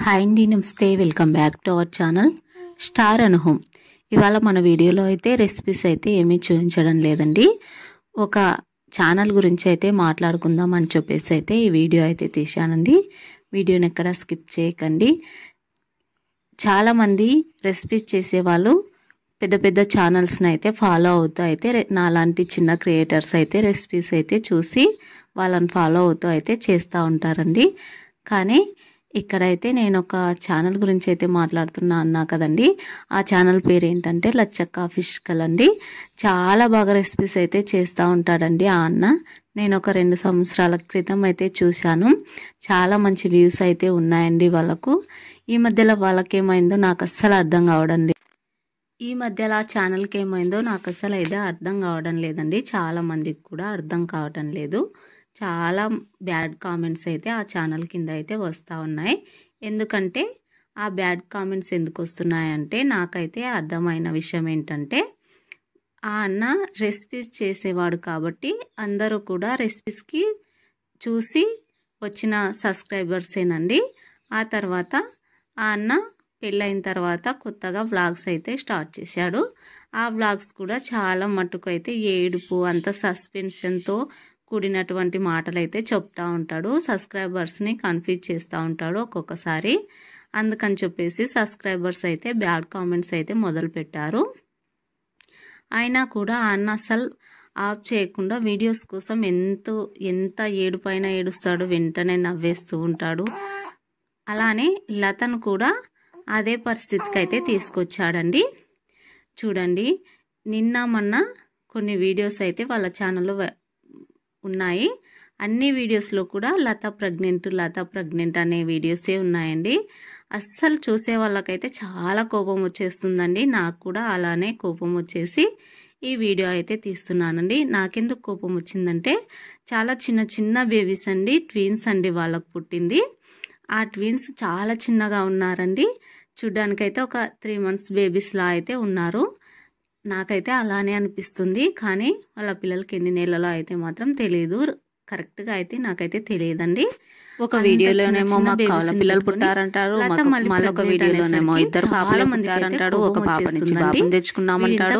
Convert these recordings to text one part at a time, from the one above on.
Hi అండి, నమస్తే. Welcome back to our channel star and home. ఇవాళ మన వీడియోలో అయితే రెసిపీస్ అయితే ఏమీ చూపించడం లేదండి. ఒక ఛానల్ గురించి అయితే మాట్లాడుకుందాం అని చెప్పేసి అయితే ఈ వీడియో అయితే తీశానండి. వీడియోని ఎక్కడ స్కిప్ చేయకండి. చాలామంది రెసిపీస్ చేసేవాళ్ళు పెద్ద పెద్ద ఛానల్స్ని అయితే ఫాలో అవుతూ అయితే నాలాంటి చిన్న క్రియేటర్స్ అయితే రెసిపీస్ అయితే చూసి వాళ్ళని ఫాలో అవుతూ అయితే చేస్తూ ఉంటారండి. కానీ ఇక్కడైతే నేను ఒక ఛానల్ గురించి అయితే మాట్లాడుతున్నా అన్నా కదండి. ఆ ఛానల్ పేరు ఏంటంటే లచ్చక్క ఫిష్ కలండి. చాలా బాగా రెసిపీస్ అయితే చేస్తూ ఉంటాడండి ఆ అన్న. నేను ఒక 2 సంవత్సరాల క్రితం అయితే చూశాను. చాలా మంచి వ్యూస్ అయితే ఉన్నాయండి వాళ్ళకు. ఈ మధ్యలో వాళ్ళకేమైందో నాకు అస్సలు అర్థం కావడం లేదు. ఈ మధ్యలో ఆ ఛానల్కి ఏమైందో నాకు అసలు అయితే అర్థం కావడం లేదండి. చాలా మందికి కూడా అర్థం కావడం లేదు. చాలా బ్యాడ్ కామెంట్స్ అయితే ఆ ఛానల్ కింద అయితే వస్తూ ఉన్నాయి. ఎందుకంటే ఆ బ్యాడ్ కామెంట్స్ ఎందుకు వస్తున్నాయంటే నాకైతే అర్థమైన విషయం ఏంటంటే ఆ అన్న రెసిపీస్ చేసేవాడు కాబట్టి అందరూ కూడా రెసిపీస్కి చూసి వచ్చిన సబ్స్క్రైబర్సేనండి. ఆ తర్వాత ఆ అన్న పెళ్ళైన తర్వాత కొత్తగా వ్లాగ్స్ అయితే స్టార్ట్ చేశాడు. ఆ వ్లాగ్స్ కూడా చాలా మట్టుకు అయితే ఏడుపు, అంత సస్పెన్షన్తో కూడినటువంటి మాటలు అయితే చెప్తా ఉంటాడు. సబ్స్క్రైబర్స్ని కన్ఫ్యూజ్ చేస్తూ ఉంటాడు ఒక్కొక్కసారి. అందుకని చెప్పేసి సబ్స్క్రైబర్స్ అయితే బ్యాడ్ కామెంట్స్ అయితే మొదలు పెట్టారు. అయినా కూడా అన్న అసలు ఆఫ్ చేయకుండా వీడియోస్ కోసం ఎంత ఏడుపైన ఏడుస్తాడు, వెంటనే నవ్వేస్తూ ఉంటాడు. అలానే లతను కూడా అదే పరిస్థితికి అయితే తీసుకొచ్చాడండి. చూడండి, నిన్న మొన్న కొన్ని వీడియోస్ అయితే వాళ్ళ ఛానల్లో ఉన్నాయి. అన్ని వీడియోస్లో కూడా లత ప్రెగ్నెంట్ అనే వీడియోసే ఉన్నాయండి. అస్సలు చూసే వాళ్ళకైతే చాలా కోపం వచ్చేస్తుందండి. నాకు కూడా అలానే కోపం వచ్చేసి ఈ వీడియో అయితే తీస్తున్నానండి. నాకెందుకు కోపం వచ్చిందంటే చాలా చిన్న చిన్న బేబీస్ అండి, ట్విన్స్ అండి వాళ్ళకు పుట్టింది. ఆ ట్విన్స్ చాలా చిన్నగా ఉన్నారండి. చూడ్డానికైతే ఒక 3 months బేబీస్లా అయితే ఉన్నారు. నాకైతే అలానే అనిపిస్తుంది. కానీ వాళ్ళ పిల్లలకి ఎన్ని నెలలో అయితే మాత్రం తెలియదు. కరెక్ట్గా అయితే నాకైతే తెలియదండి. ఒక వీడియోలోనేమో మాకు కవల పిల్లలు పుట్టారంటారు, మళ్ళీ ఒక వీడియోలోనేమో 2 పాపలు పుట్టారంటాడు, ఒక పాప నుంచి బాబుని తెచ్చుకున్నామంటాడు.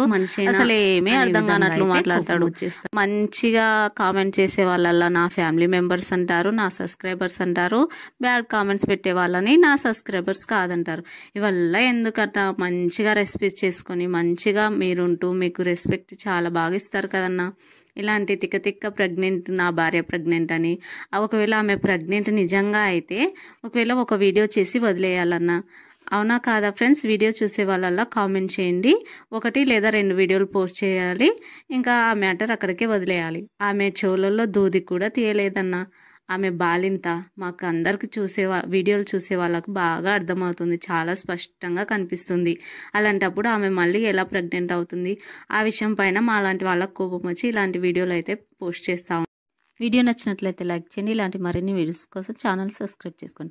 అసలు ఏమీ అర్థం కానట్లు మాట్లాడతాడు. మంచిగా కామెంట్ చేసే వాళ్ళ నా ఫ్యామిలీ మెంబర్స్ అంటారు, నా సబ్స్క్రైబర్స్ అంటారు. బ్యాడ్ కామెంట్స్ పెట్టే వాళ్ళని నా సబ్స్క్రైబర్స్ కాదంటారు. ఇవల్ల ఎందుకన్నా మంచిగా రెసిపీస్ చేసుకొని మంచిగా మీరుంటూ మీకు రెస్పెక్ట్ చాలా బాగా ఇస్తారు కదన్నా. ఇలాంటి తిక్క ప్రెగ్నెంట్, నా భార్య ప్రెగ్నెంట్ అని, ఒకవేళ ఆమె ప్రెగ్నెంట్ నిజంగా అయితే ఒకవేళ ఒక వీడియో చేసి వదిలేయాలన్నా. అవునా కాదా ఫ్రెండ్స్? వీడియో చూసే వాళ్ళల్లా కామెంట్ చేయండి. 1 లేదా 2 వీడియోలు పోస్ట్ చేయాలి, ఇంకా ఆ మ్యాటర్ అక్కడికే వదిలేయాలి. ఆమె చెవులలో దూది కూడా తీయలేదన్నా. ఆమె బాలింత మాకు అందరికి వీడియోలు చూసే వాళ్ళకు బాగా అర్థమవుతుంది, చాలా స్పష్టంగా కనిపిస్తుంది. అలాంటప్పుడు ఆమె మళ్ళీ ఎలా ప్రెగ్నెంట్ అవుతుంది? ఆ విషయం పైన మా లాంటి వాళ్ళకు కోపం వచ్చి ఇలాంటి వీడియోలు అయితే పోస్ట్ చేస్తాము. వీడియో నచ్చినట్లయితే లైక్ చేయండి. ఇలాంటి మరిన్ని వీడియోస్ కోసం ఛానల్ సబ్స్క్రైబ్ చేసుకోండి.